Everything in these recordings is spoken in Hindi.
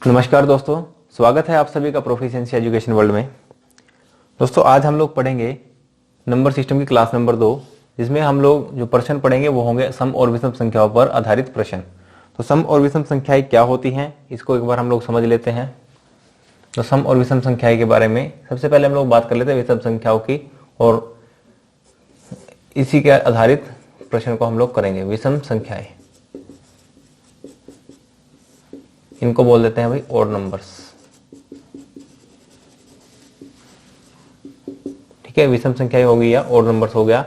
नमस्कार दोस्तों, स्वागत है आप सभी का प्रोफिशिएंसी एजुकेशन वर्ल्ड में। दोस्तों आज हम लोग पढ़ेंगे नंबर सिस्टम की क्लास नंबर 2, जिसमें हम लोग जो प्रश्न पढ़ेंगे वो होंगे सम और विषम संख्याओं पर आधारित प्रश्न। तो सम और विषम संख्याएं क्या होती हैं, इसको एक बार हम लोग समझ लेते हैं। तो सम और विषम संख्याएं के बारे में सबसे पहले हम लोग बात कर लेते हैं विषम संख्याओं की, और इसी के आधारित प्रश्न को हम लोग करेंगे। विषम संख्याएं, इनको बोल देते हैं भाई ऑड नंबर्स। ठीक है, विषम संख्याएं होगी या ऑड नंबर्स हो गया।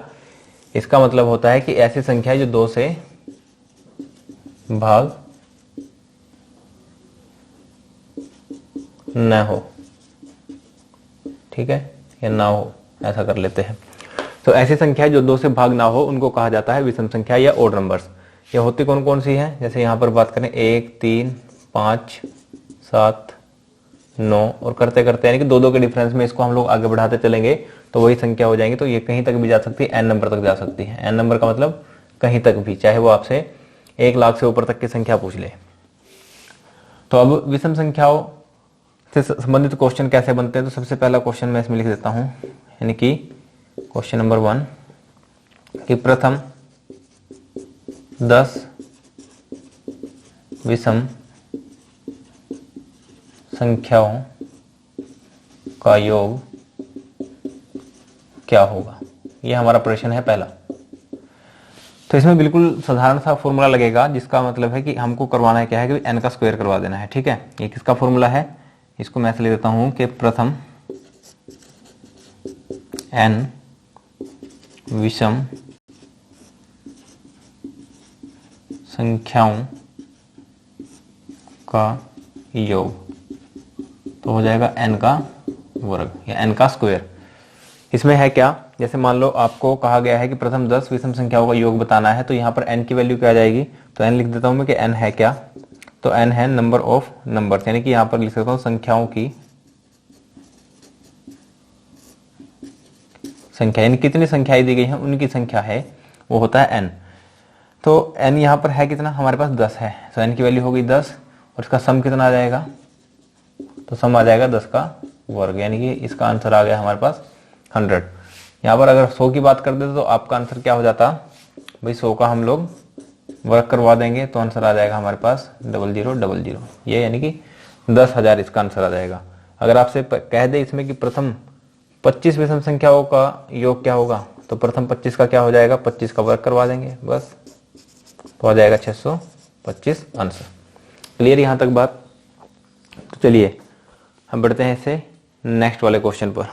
इसका मतलब होता है कि ऐसी संख्या जो 2 से भाग न हो, ठीक है, या ना हो, ऐसा कर लेते हैं। तो ऐसी संख्या जो 2 से भाग ना हो उनको कहा जाता है विषम संख्या या ऑड नंबर्स। ये होती कौन कौन सी है, जैसे यहां पर बात करें 1, 3, 5, 7, 9 और करते करते यानी कि 2-2 के डिफरेंस में इसको हम लोग आगे बढ़ाते चलेंगे तो वही संख्या हो जाएंगी। तो ये कहीं तक भी जा सकती है, n नंबर तक जा सकती है। n नंबर का मतलब कहीं तक भी, चाहे वो आपसे 1 लाख से ऊपर तक की संख्या पूछ ले। तो अब विषम संख्याओं से संबंधित क्वेश्चन कैसे बनते हैं, तो सबसे पहला क्वेश्चन मैं इसमें लिख देता हूं, यानी कि क्वेश्चन नंबर 1 कि प्रथम 10 विषम संख्याओं का योग क्या होगा। यह हमारा प्रश्न है पहला। तो इसमें बिल्कुल साधारण सा फॉर्मूला लगेगा, जिसका मतलब है कि हमको करवाना है क्या है कि n का स्क्वायर करवा देना है। ठीक है, ये किसका फॉर्मूला है, इसको मैं ऐसे ले देता हूं कि प्रथम n विषम संख्याओं का योग तो हो जाएगा n का वर्ग या n का स्क्वायर। इसमें है क्या, जैसे मान लो आपको कहा गया है कि प्रथम 10 विषम संख्याओं का योग बताना है, तो यहाँ पर n की वैल्यू क्या आ जाएगी, तो n लिख देता हूं मैं कि n है क्या, तो n है नंबर ऑफ नंबर्स, यानी कि यहाँ पर लिख सकता हूं संख्याओं की संख्या, यानी कितनी संख्याएं दी गई हैं उनकी संख्या है, वो होता है n। तो n यहाँ पर है कितना, हमारे पास 10 है, तो n की वैल्यू हो गई 10 और इसका सम कितना आ जाएगा, तो सम आ जाएगा 10 का वर्ग, यानी कि इसका आंसर आ गया हमारे पास 100। यहाँ पर अगर 100 की बात कर देते तो आपका आंसर क्या हो जाता भाई, 100 का हम लोग वर्ग करवा देंगे तो आंसर आ जाएगा हमारे पास 0000, ये यानी कि 10,000 इसका आंसर आ जाएगा। अगर आपसे कह दे इसमें कि प्रथम 25 विषम संख्याओं का योग क्या होगा, तो प्रथम 25 का क्या हो जाएगा, 25 का वर्ग करवा देंगे बस, तो आ जाएगा 625 आंसर। क्लियर यहां तक बात। तो चलिए हम बढ़ते हैं इससे नेक्स्ट वाले क्वेश्चन पर।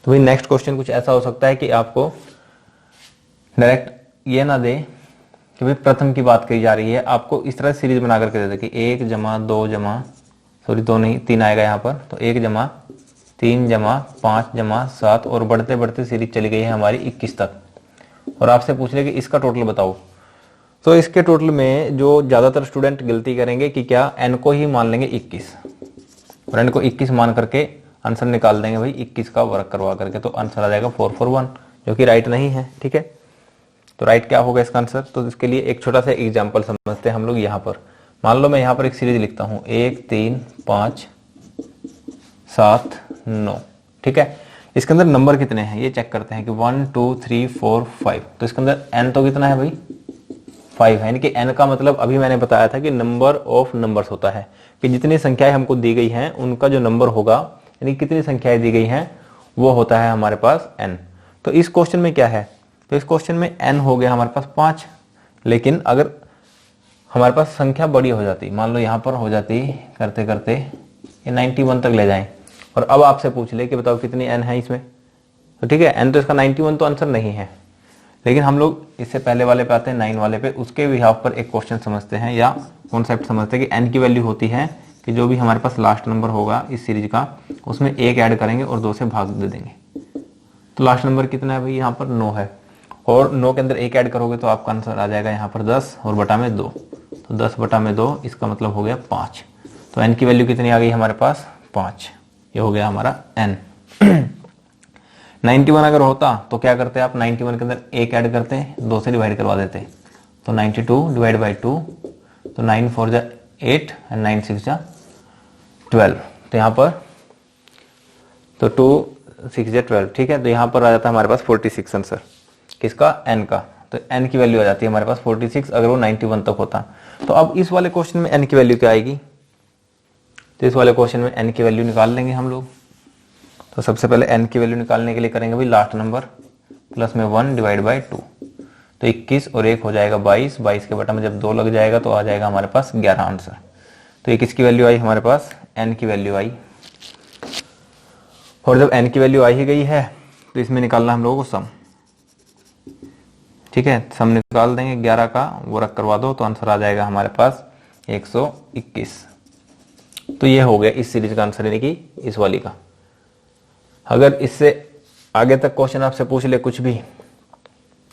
तो भाई नेक्स्ट क्वेश्चन कुछ ऐसा हो सकता है कि आपको डायरेक्ट ये ना दे कि भाई प्रथम की बात कही जा रही है, आपको इस तरह सीरीज बना करके दे दे कि 1 जमा 2 जमा, सॉरी 2 नहीं 3 आएगा यहाँ पर, तो 1 जमा 3 जमा 5 जमा 7 और बढ़ते बढ़ते सीरीज चली गई है हमारी 21 तक, और आपसे पूछ ले कि इसका टोटल बताओ। तो इसके टोटल में जो ज्यादातर स्टूडेंट गलती करेंगे कि क्या n को ही मान लेंगे 21, और n को 21 मान करके आंसर निकाल देंगे भाई 21 का वर्ग करवा करके, तो आंसर आ जाएगा 441, जो कि राइट नहीं है। ठीक है, तो राइट क्या होगा इसका आंसर, तो इसके लिए एक छोटा सा एग्जाम्पल समझते हैं हम लोग। यहाँ पर मान लो मैं यहाँ पर एक सीरीज लिखता हूँ 1 3 5 7 9, ठीक है, इसके अंदर नंबर कितने हैं ये चेक करते हैं कि 1 2 3 4 5, तो इसके अंदर n तो कितना है भाई 5 है, यानी कि n का मतलब अभी मैंने बताया था कि नंबर ऑफ नंबर्स होता है, कि जितनी संख्याएं हमको दी गई हैं उनका जो नंबर होगा, यानी कितनी संख्याएं दी गई हैं वो होता है हमारे पास n। तो इस क्वेश्चन में क्या है, तो इस क्वेश्चन में n हो गया हमारे पास 5, लेकिन अगर हमारे पास संख्या बड़ी हो जाती, मान लो यहाँ पर हो जाती करते करते ये 91 तक ले जाएं, और अब आपसे पूछ ले कि बताओ कितनी n है इसमें, तो ठीक है n तो इसका 91 तो आंसर नहीं है, लेकिन हम लोग इससे पहले वाले पे आते हैं 9 वाले पे, उसके बिहाफ पर एक क्वेश्चन समझते हैं या कॉन्सेप्ट समझते हैं कि n की वैल्यू होती है कि जो भी हमारे पास लास्ट नंबर होगा इस सीरीज का उसमें 1 ऐड करेंगे और 2 से भाग दे देंगे। तो लास्ट नंबर कितना है भाई, यहाँ पर 9 है, और 9 के अंदर 1 ऐड करोगे तो आपका आंसर आ जाएगा यहाँ पर 10 और बटा में 2, तो 10 बटा में 2 इसका मतलब हो गया 5। तो n की वैल्यू कितनी आ गई हमारे पास 5, ये हो गया हमारा n। 91 अगर होता तो क्या करते आप, 91 के अंदर एक ऐड करते, 2 से डिवाइड करवा देते, तो 92 डिवाइड बाई 2, तो 9 4 जा 8 एंड 9 6 जा 12, तो यहाँ पर तो 2 6 जा 12, ठीक है। तो यहाँ पर आ जाता है हमारे पास 46 आंसर किसका, n का। तो n की वैल्यू आ जाती है हमारे पास 46 अगर वो 91 तक होता। तो अब इस वाले क्वेश्चन में n की वैल्यू क्या आएगी, तो इस वाले क्वेश्चन में n की वैल्यू निकाल लेंगे हम लोग। तो सबसे पहले n की वैल्यू निकालने के लिए करेंगे भाई लास्ट नंबर प्लस में 1 डिवाइड बाई 2, तो 21 और 1 हो जाएगा 22, 22 के बटा में जब 2 लग जाएगा तो आ जाएगा हमारे पास 11 आंसर। तो ये किसकी वैल्यू आई हमारे पास, n की वैल्यू आई। और जब n की वैल्यू आ ही गई है तो इसमें निकालना हम लोगों को सम, ठीक है। सम निकाल देंगे, 11 का वो रख करवा दो तो आंसर आ जाएगा हमारे पास 121। तो ये हो गया इस सीरीज का आंसर, यानी कि इस वाली का। अगर इससे आगे तक क्वेश्चन आपसे पूछ ले कुछ भी,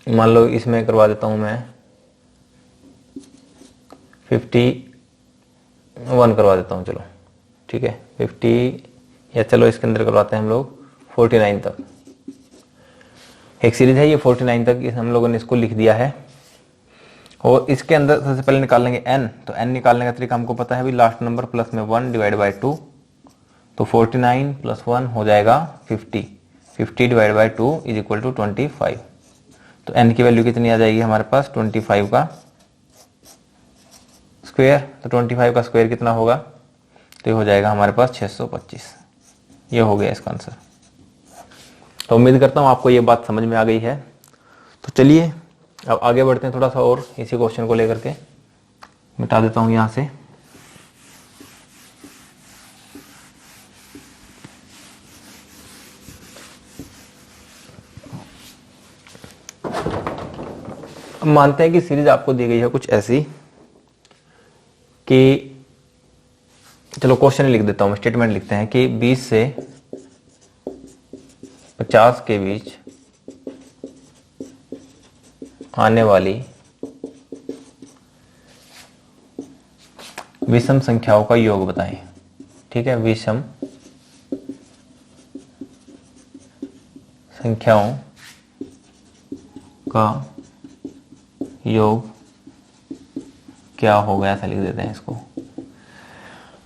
मान लो इसमें करवा देता हूं मैं 51 करवा देता हूं, चलो ठीक है 50, या चलो इसके अंदर करवाते हैं हम लोग 49 तक। एक सीरीज है ये 49 तक, इस हम लोगों ने इसको लिख दिया है। और इसके अंदर सबसे पहले निकाल लेंगे n, तो n निकालने का तरीका हमको पता है भी लास्ट नंबर प्लस में 1 डिवाइड बाई 2, तो 49 प्लस 1 हो जाएगा 50, 50 divide by 2 is equal to 25। तो n की वैल्यू कितनी आ जाएगी हमारे पास, 25 का स्क्वायर, तो 25 का स्क्वायर कितना होगा, तो ये हो जाएगा हमारे पास 625। ये हो गया इसका आंसर। तो उम्मीद करता हूँ आपको ये बात समझ में आ गई है। तो चलिए अब आगे बढ़ते हैं थोड़ा सा और इसी क्वेश्चन को लेकर के। मिटा देता हूँ यहाँ से। अब मानते हैं कि सीरीज आपको दी गई है कुछ ऐसी कि, चलो क्वेश्चन लिख देता हूं, स्टेटमेंट लिखते हैं कि 20 से 50 के बीच आने वाली विषम संख्याओं का योग बताएं, ठीक है। विषम संख्याओं का योग क्या होगा, ऐसा लिख देते हैं इसको।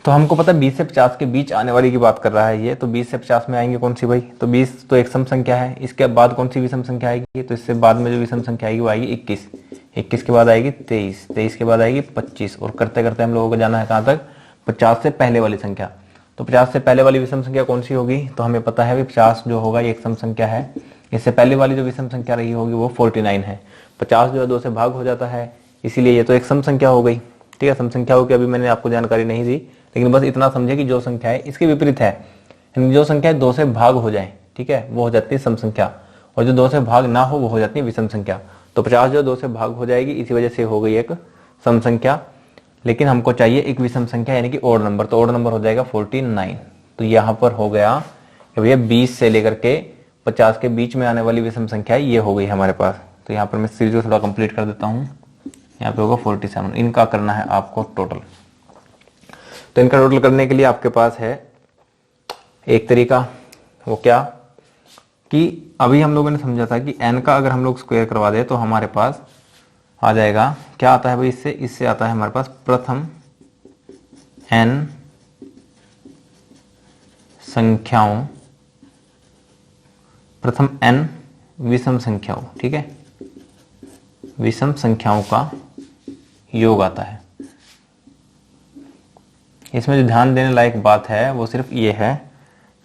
तो हमको पता है 20 से 50 के बीच आने वाली की बात कर रहा है ये, तो 20 से 50 में आएंगे कौन सी भाई, तो 20 तो एक सम संख्या है, इसके बाद कौन सी विषम संख्या आएगी, तो इससे बाद में जो विषम संख्या आएगी वो आएगी 21, 21 के बाद आएगी 23, 23 के बाद आएगी 25, और करते करते हम लोगों को जाना है कहाँ तक, 50 से पहले वाली संख्या। तो 50 से पहले वाली विषम संख्या कौन सी होगी, तो हमें पता है 50 जो होगा ये एक सम संख्या है, इससे पहले वाली जो विषम संख्या रही होगी वो 49 है। 50 जो है 2 से भाग हो जाता है, इसीलिए ये तो एक सम संख्या हो गई, ठीक है। सम संख्याओं की अभी मैंने आपको जानकारी नहीं दी, लेकिन बस इतना समझे कि जो संख्या है इसके विपरीत है, जो संख्या 2 से भाग हो जाए, ठीक है, वो हो जाती है सम संख्या, और जो 2 से भाग ना हो वो हो जाती है विषम संख्या। तो 50 जो 2 से भाग हो जाएगी, इसी वजह से हो गई एक सम संख्या। लेकिन हमको चाहिए एक विषम संख्या यानी कि ओड नंबर, तो ओड नंबर हो जाएगा 49। तो यहाँ पर हो गया कि भैया 20 से लेकर के 50 के बीच में आने वाली विषम संख्या ये हो गई हमारे पास। तो यहाँ पर मैं सीरीज को थोड़ा कंप्लीट कर देता हूँ। यहाँ पे होगा 47, इनका करना है आपको टोटल। तो इनका टोटल करने के लिए आपके पास है एक तरीका, वो क्या कि अभी हम लोगों ने समझा था कि n का अगर हम लोग स्क्वायर करवा दे तो हमारे पास आ जाएगा, क्या आता है भाई, इससे आता है हमारे पास प्रथम n संख्याओं, प्रथम n विषम संख्याओं, ठीक है, विषम संख्याओं का योग आता है। इसमें जो ध्यान देने लायक बात है वो सिर्फ ये है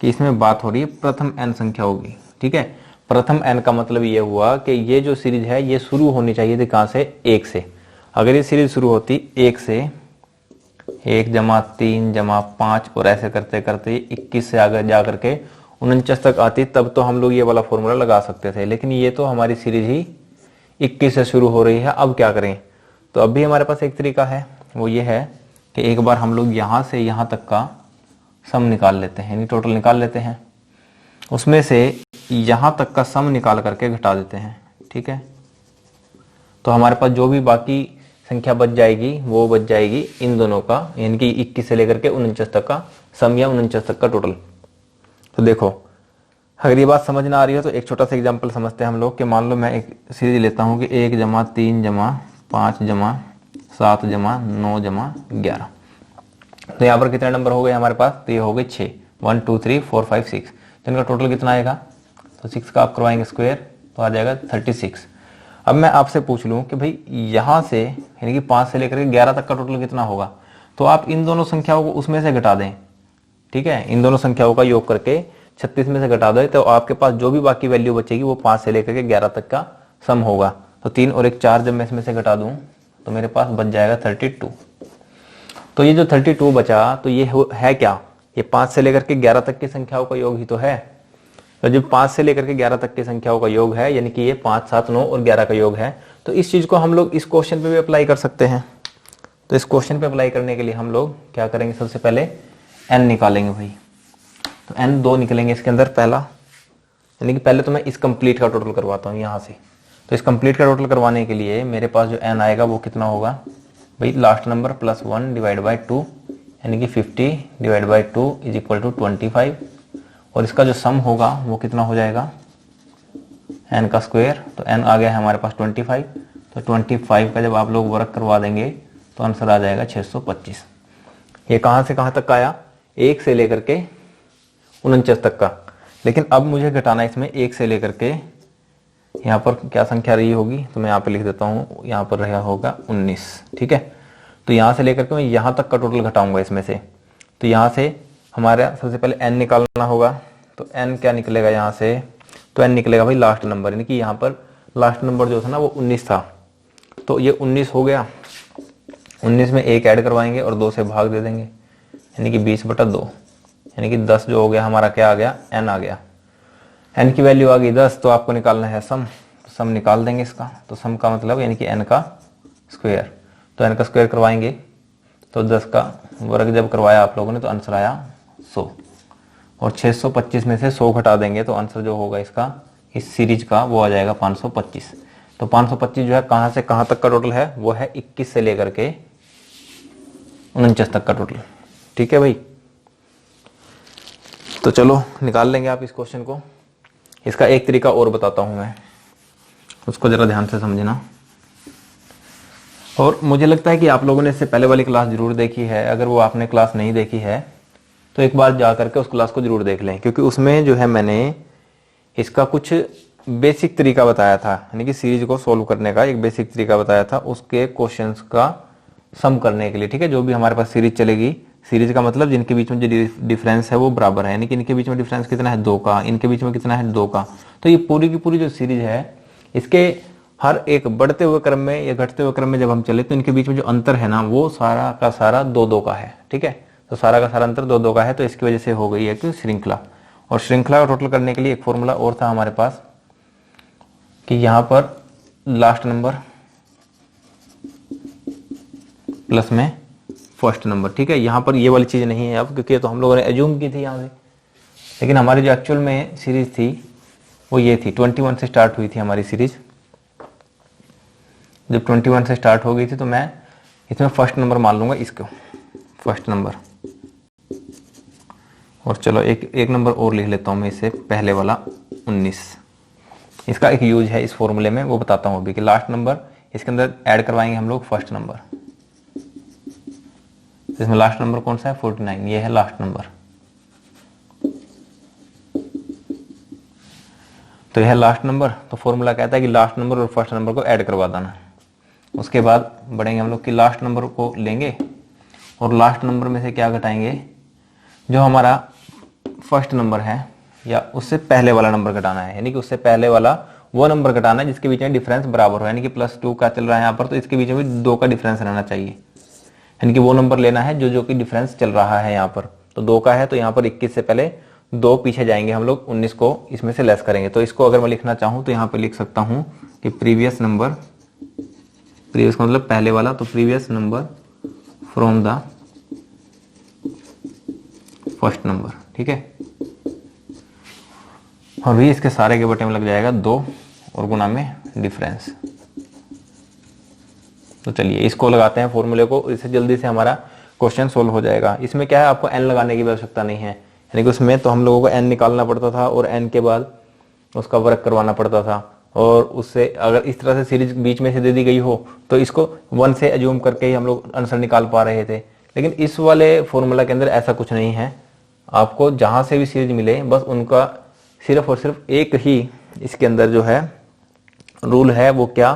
कि इसमें बात हो रही है प्रथम n संख्या होगी, ठीक है। प्रथम n का मतलब ये हुआ कि ये जो सीरीज है ये शुरू होनी चाहिए थी कहां से, 1 से। अगर ये सीरीज शुरू होती 1 से, 1 जमा 3 जमा 5 और ऐसे करते करते 21 से आगे जा करके 49 तक आती, तब तो हम लोग ये वाला फॉर्मूला लगा सकते थे। लेकिन ये तो हमारी सीरीज ही 21 से शुरू हो रही है। अब क्या करें, तो अब भी हमारे पास एक तरीका है, वो ये है कि एक बार हम लोग यहाँ से यहाँ तक का सम निकाल लेते हैं, यानी टोटल निकाल लेते हैं, उसमें से यहाँ तक का सम निकाल करके घटा देते हैं, ठीक है। तो हमारे पास जो भी बाकी संख्या बच जाएगी वो बच जाएगी इन दोनों का, यानी कि 21 से लेकर के 49 तक का सम या 49 तक का टोटल। तो देखो अगर ये बात समझ ना आ रही हो तो एक छोटा सा एग्जांपल समझते हैं हम लोग कि मान लो मैं एक सीरीज लेता हूँ कि 1 जमा 3 जमा 5 जमा 7 जमा 9 जमा 11। तो यहाँ पर कितने नंबर हो गए हमारे पास? तो ये हो गए 6, 1 2 3 4 5 6। तो इनका टोटल कितना आएगा? तो 6 का आप करवाएंगे स्क्वायर तो आ जाएगा 36। अब मैं आपसे पूछ लूँ कि भाई यहाँ से यानी कि 5 से लेकर के 11 तक का टोटल कितना होगा? तो आप इन दोनों संख्याओं को उसमें से घटा दें, ठीक है, इन दोनों संख्याओं का योग करके 36 में से घटा दो तो आपके पास जो भी बाकी वैल्यू बचेगी वो 5 से लेकर के 11 तक का सम होगा। तो 3 और 1 4 जब मैं इसमें से घटा दूं तो मेरे पास बच जाएगा 32। तो ये जो 32 बचा तो ये है क्या? ये 5 से लेकर के 11 तक की संख्याओं का योग ही तो है। तो जब 5 से लेकर के 11 तक की संख्याओं का योग है यानी कि ये 5 7 9 और 11 का योग है, तो इस चीज को हम लोग इस क्वेश्चन पे भी अप्लाई कर सकते हैं। तो इस क्वेश्चन पे अप्लाई करने के लिए हम लोग क्या करेंगे? सबसे पहले n निकालेंगे भाई। तो n 2 निकलेंगे इसके अंदर पहला, यानी कि पहले तो मैं इस कंप्लीट का टोटल करवाता हूँ यहाँ से। तो इस कंप्लीट का टोटल करवाने के लिए मेरे पास जो n आएगा वो कितना होगा भाई? Last number plus 1 divide by 2 यानी कि 50 divide by 2 is equal to 25। और इसका जो सम होगा वो कितना हो जाएगा? n का स्क्वायर। तो n आ गया है हमारे पास 25। तो 25 का जब आप लोग वर्क करवा देंगे तो आंसर आ जाएगा 625। ये कहाँ से कहाँ तक का आया? 1 से लेकर के 49 तक का। लेकिन अब मुझे घटाना है इसमें 1 से लेकर के यहाँ पर क्या संख्या रही होगी? तो मैं यहाँ पे लिख देता हूँ, यहाँ पर रहा होगा 19, ठीक है। तो यहाँ से लेकर के मैं यहाँ तक का टोटल घटाऊंगा इसमें से। तो यहाँ से हमारा सबसे पहले n निकालना होगा। तो n क्या निकलेगा यहाँ से? तो n निकलेगा भाई लास्ट नंबर, यानी कि यहाँ पर लास्ट नंबर जो था ना वो 19 था। तो ये 19 हो गया, 19 में 1 ऐड करवाएंगे और 2 से भाग दे देंगे यानी कि 20/2 यानी कि 10 जो हो गया हमारा क्या आ गया? n आ गया। n की वैल्यू आ गई 10। तो आपको निकालना है सम। तो सम निकाल देंगे इसका। तो सम का मतलब यानी कि n का स्क्वायर। तो n का स्क्वायर करवाएंगे तो 10 का वर्ग जब करवाया आप लोगों ने तो आंसर आया 100। और 625 में से 100 घटा देंगे तो आंसर जो होगा इसका इस सीरीज का वो आ जाएगा 525। तो 525 जो है कहाँ से कहाँ तक का टोटल है? वो है 21 से लेकर के 49 तक का टोटल, ठीक है भाई। तो चलो निकाल लेंगे आप इस क्वेश्चन को। इसका एक तरीका और बताता हूं मैं, उसको जरा ध्यान से समझना। और मुझे लगता है कि आप लोगों ने इससे पहले वाली क्लास जरूर देखी है। अगर वो आपने क्लास नहीं देखी है तो एक बार जा करके उस क्लास को जरूर देख लें, क्योंकि उसमें जो है मैंने इसका कुछ बेसिक तरीका बताया था, यानी कि सीरीज को सोल्व करने का एक बेसिक तरीका बताया था उसके क्वेश्चंस का सम करने के लिए, ठीक है। जो भी हमारे पास सीरीज चलेगी, सीरीज का मतलब जिनके बीच में जो डिफरेंस है वो बराबर है, यानी कि इनके बीच में डिफरेंस कितना है? 2 का, इनके बीच में कितना है? 2 का। तो ये पूरी की पूरी जो सीरीज है इसके हर एक बढ़ते हुए क्रम में या घटते हुए क्रम में जब हम चले तो इनके बीच में जो अंतर है ना वो सारा का सारा 2-2 का है, ठीक है। तो सारा का सारा अंतर 2-2 का है। तो इसकी वजह से हो गई एक श्रृंखला। और श्रृंखला का टोटल करने के लिए एक फॉर्मूला और था हमारे पास कि यहाँ पर लास्ट नंबर प्लस में फर्स्ट नंबर, ठीक है। यहाँ पर ये वाली चीज नहीं है अब, क्योंकि तो हम लोगों ने एज्यूम की थी यहाँ से। लेकिन हमारी जो एक्चुअल में सीरीज थी वो ये थी, 21 से स्टार्ट हुई थी हमारी सीरीज। जब 21 से स्टार्ट हो गई थी तो मैं इसमें फर्स्ट नंबर मान लूंगा इसको, फर्स्ट नंबर। और चलो एक नंबर और लिख लेता हूं मैं इससे पहले वाला 19। इसका एक यूज है इस फॉर्मूले में, वो बताता हूं अभी कि लास्ट नंबर इसके अंदर ऐड करवाएंगे हम लोग फर्स्ट नंबर। इसमें लास्ट नंबर कौन सा है? 49, ये है लास्ट नंबर। तो यह है लास्ट नंबर। तो फॉर्मूला कहता है कि लास्ट नंबर और फर्स्ट नंबर को ऐड करवा देना। उसके बाद बढ़ेंगे हम लोग कि लास्ट नंबर को लेंगे और लास्ट नंबर में से क्या घटाएंगे? जो हमारा फर्स्ट नंबर है या उससे पहले वाला नंबर घटाना है, यानी कि उससे पहले वाला वो नंबर घटाना है जिसके बीच में डिफरेंस बराबर हो, यानी कि +2 का चल रहा है यहाँ पर, तो इसके बीच में 2 का डिफरेंस रहना चाहिए, यानी कि वो नंबर लेना है जो कि डिफरेंस चल रहा है यहाँ पर। तो 2 का है तो यहाँ पर 21 से पहले 2 पीछे जाएंगे हम लोग, 19 को इसमें से लेस करेंगे। तो इसको अगर मैं लिखना चाहूँ तो यहाँ पर लिख सकता हूँ कि प्रीवियस नंबर, प्रीवियस का मतलब पहले वाला, तो previous number from the first number, ठीक है। और भी इसके सारे के बटे में लग जाएगा 2 और गुना में डिफरेंस। तो चलिए इसको लगाते हैं फॉर्मूले को, इससे जल्दी से हमारा क्वेश्चन सोल्व हो जाएगा। इसमें क्या है, आपको n लगाने की आवश्यकता नहीं है, यानी कि उसमें तो हम लोगों को n निकालना पड़ता था और n के बाद उसका वर्क करवाना पड़ता था, और उससे अगर इस तरह से सीरीज बीच में से दे दी गई हो तो इसको 1 से अज्यूम करके ही हम लोग आंसर निकाल पा रहे थे। लेकिन इस वाले फॉर्मूला के अंदर ऐसा कुछ नहीं है, आपको जहां से भी सीरीज मिले बस उनका सिर्फ और सिर्फ एक ही इसके अंदर जो है रूल है, वो क्या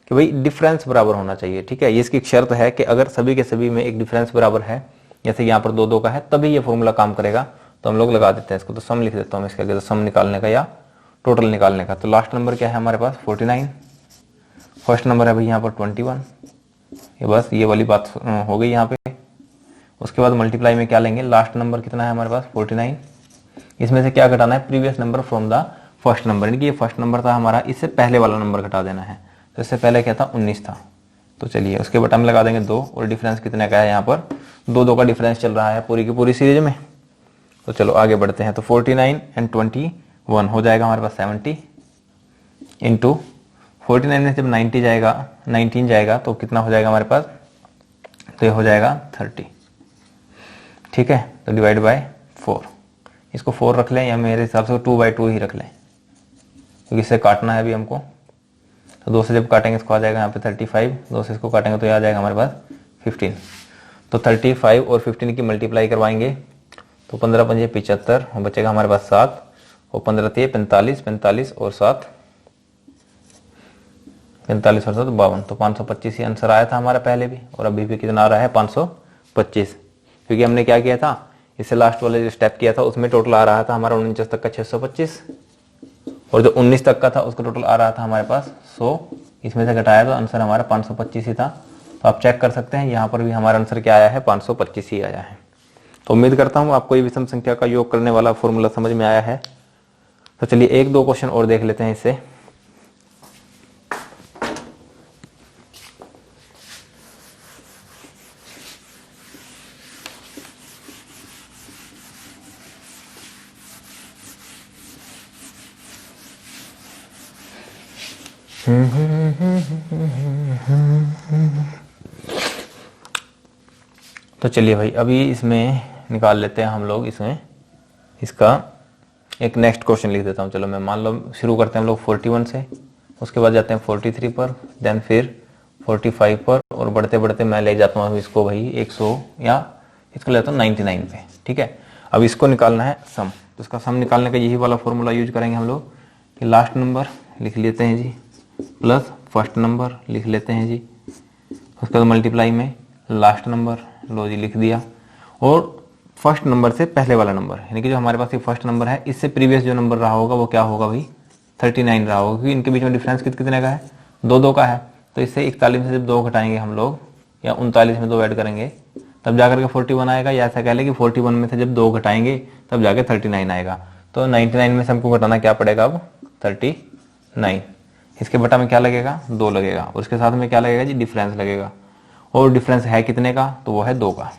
कि भाई डिफरेंस बराबर होना चाहिए। ठीक है, ये इसकी शर्त है कि अगर सभी के सभी में एक डिफरेंस बराबर है, जैसे यहाँ पर 2 2 का है, तभी ये फॉर्मूला काम करेगा। तो हम लोग लगा देते हैं इसको, तो सम लिख देता हूँ इसके आगे, तो सम निकालने का या टोटल निकालने का। तो लास्ट नंबर क्या है हमारे पास 49, फर्स्ट नंबर है भाई यहाँ पर 21। ये बस ये वाली बात हो गई यहाँ पे। उसके बाद मल्टीप्लाई में क्या लेंगे, लास्ट नंबर कितना है हमारे पास 49, इसमें से क्या घटाना है, previous number from the first number, यानी कि ये फर्स्ट नंबर था हमारा, इससे पहले वाला नंबर घटा देना है। तो इससे पहले क्या था 19 था, तो चलिए उसके बटन में लगा देंगे 2, और डिफरेंस कितने का है यहाँ पर 2 2 का डिफरेंस चल रहा है पूरी की पूरी सीरीज में। तो चलो आगे बढ़ते हैं। तो 49 एंड 21 हो जाएगा हमारे पास 70 इंटू 49 में जब 19 जाएगा तो कितना हो जाएगा हमारे पास, तो ये हो जाएगा 30। ठीक है, तो डिवाइड बाय 4, इसको 4 रख लें या मेरे हिसाब से 2/2 ही रख लें, क्योंकि इससे काटना है अभी हमको। तो 2 से जब काटेंगे इसको आ जाएगा यहाँ पे 35, 2 से इसको काटेंगे तो ये आ जाएगा हमारे पास 15। तो 35 और 15 की मल्टीप्लाई करवाएंगे तो 15 पंजे 75, और बचेगा हमारे पास 7, और 15 × 45, 45 और 7 45 और 7 52। तो 525 ही आंसर आया था हमारा पहले भी, और अभी भी कितना आ रहा है 525, क्योंकि हमने क्या किया था, इससे लास्ट वाले जो स्टेप किया था उसमें टोटल आ रहा था हमारा 49 तक का 625, और जो 19 तक का था उसका टोटल आ रहा था हमारे पास 100, इसमें से घटाया तो आंसर हमारा 525 ही था। तो आप चेक कर सकते हैं यहाँ पर भी हमारा आंसर क्या आया है, 525 ही आया है। तो उम्मीद करता हूँ आपको ये विषम संख्या का योग करने वाला फॉर्मूला समझ में आया है। तो चलिए 1-2 क्वेश्चन और देख लेते हैं इससे। तो चलिए भाई अभी इसमें निकाल लेते हैं हम लोग, इसमें इसका एक नेक्स्ट क्वेश्चन लिख देता हूँ। चलो मैं मान लो शुरू करते हैं हम लोग 41 से, उसके बाद जाते हैं 43 पर, देन फिर 45 पर, और बढ़ते बढ़ते मैं ले जाता हूँ इसको भाई 100 या इसको लेता हूँ 99 पे। ठीक है, अब इसको निकालना है सम, तो इसका सम निकालने का यही वाला फॉर्मूला यूज करेंगे हम लोग कि लास्ट नंबर लिख लेते हैं जी प्लस फर्स्ट नंबर लिख लेते हैं जी, उसके बाद मल्टीप्लाई में लास्ट नंबर लो जी लिख दिया, और फर्स्ट नंबर से पहले वाला नंबर, यानी कि जो हमारे पास ये फर्स्ट नंबर है इससे प्रीवियस जो नंबर रहा होगा वो क्या होगा भाई 39 रहा होगा, क्योंकि इनके बीच में डिफरेंस कितने का है 2 2 का है। तो इससे 41 से जब 2 घटाएंगे हम लोग, या 39 में 2 ऐड करेंगे तब जाकर के 41 आएगा, या ऐसा कह लें कि 41 में से जब 2 घटाएंगे तब जाके 39 आएगा। तो 99 में से हमको घटाना क्या पड़ेगा अब 39, इसके बटा में क्या लगेगा 2 लगेगा, और उसके साथ में क्या लगेगा जी डिफरेंस लगेगा, और डिफरेंस है कितने का, तो वो है 2 का।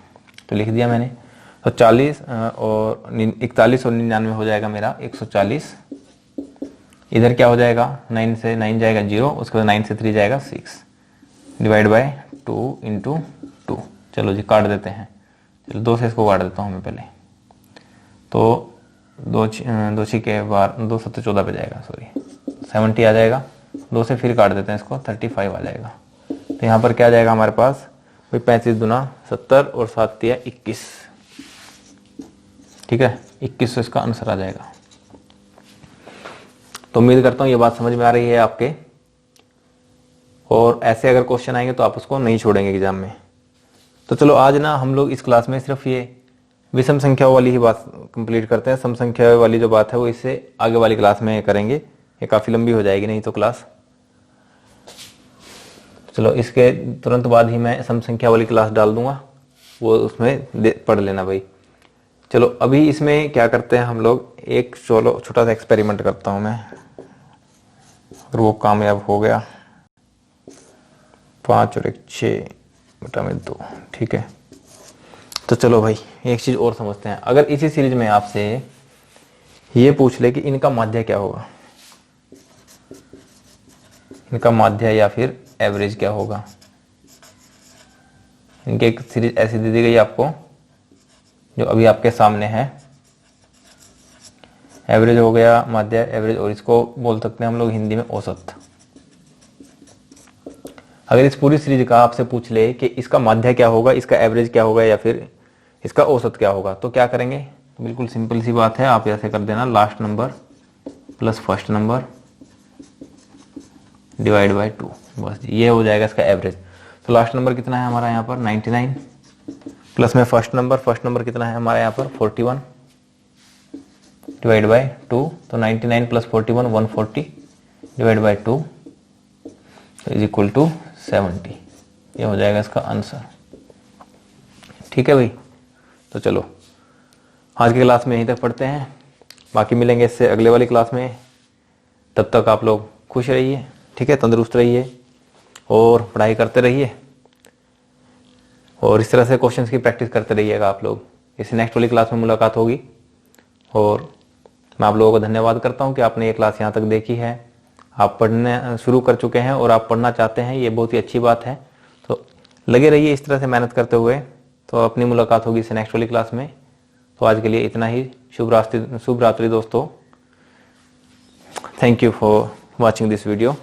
तो लिख दिया मैंने। तो 40 और 41 और 99 हो जाएगा मेरा 140। इधर क्या हो जाएगा 9 से 9 जाएगा 0, उसके बाद 9 से 3 जाएगा 6, डिवाइड बाय 2 × 2। चलो जी काट देते हैं, चलो 2 से इसको काट देता हूँ मैं पहले। तो 2 छिके बार 2 7 14 पे जाएगा, सॉरी 70 आ जाएगा। 2 से फिर काट देते हैं इसको 35 आ जाएगा। तो यहाँ पर क्या आ जाएगा हमारे पास भाई 35 दूना 70 और 7 दिया 21। ठीक है, 21 से इसका आंसर आ जाएगा। तो उम्मीद करता हूँ ये बात समझ में आ रही है आपके, और ऐसे अगर क्वेश्चन आएंगे तो आप उसको नहीं छोड़ेंगे एग्जाम में। तो चलो आज ना हम लोग इस क्लास में सिर्फ ये विषम संख्या वाली ही बात कंप्लीट करते हैं, सम संख्या वाली जो बात है वो इससे आगे वाली क्लास में करेंगे, ये काफी लंबी हो जाएगी नहीं तो क्लास। चलो इसके तुरंत बाद ही मैं सम संख्या वाली क्लास डाल दूंगा, वो उसमें पढ़ लेना भाई। चलो अभी इसमें क्या करते हैं हम लोग, एक चलो छोटा सा एक्सपेरिमेंट करता हूं मैं, अगर वो कामयाब हो गया। 5 और 1 6 बटा में 2। ठीक है, तो चलो भाई एक चीज और समझते हैं। अगर इसी सीरीज में आपसे ये पूछ ले कि इनका माध्य क्या होगा, इनका माध्य या फिर एवरेज क्या होगा, इनकी एक सीरीज ऐसी दे दी गई आपको जो अभी आपके सामने है, एवरेज हो गया, माध्य, एवरेज, और इसको बोल सकते हैं हम लोग हिंदी में औसत। अगर इस पूरी सीरीज का आपसे पूछ ले कि इसका माध्य क्या होगा, इसका एवरेज क्या होगा, या फिर इसका औसत क्या होगा, तो क्या करेंगे? तो बिल्कुल सिंपल सी बात है, आप ऐसे कर देना, last number plus first number divide by 2, बस ये हो जाएगा इसका एवरेज। तो लास्ट नंबर कितना है हमारा यहाँ पर 99, प्लस में फर्स्ट नंबर कितना है हमारा यहाँ पर 41 डिवाइड बाय 2, तो 99 plus 41 140 divide by 2 is equal to 70। ये हो जाएगा इसका आंसर। ठीक है भाई, तो चलो आज की क्लास में यहीं तक पढ़ते हैं, बाकी मिलेंगे इससे अगले वाली क्लास में। तब तक आप लोग खुश रहिए, ठीक है, तंदुरुस्त रहिए और पढ़ाई करते रहिए, और इस तरह से क्वेश्चंस की प्रैक्टिस करते रहिएगा आप लोग। इसी नेक्स्ट वाली क्लास में मुलाकात होगी, और मैं आप लोगों को धन्यवाद करता हूं कि आपने ये क्लास यहाँ तक देखी है, आप पढ़ने शुरू कर चुके हैं और आप पढ़ना चाहते हैं, ये बहुत ही अच्छी बात है। तो लगे रहिए इस तरह से मेहनत करते हुए, तो अपनी मुलाकात होगी इस नेक्स्ट वाली क्लास में। तो आज के लिए इतना ही। शुभ रात्रि दोस्तों। Thank you for watching this video.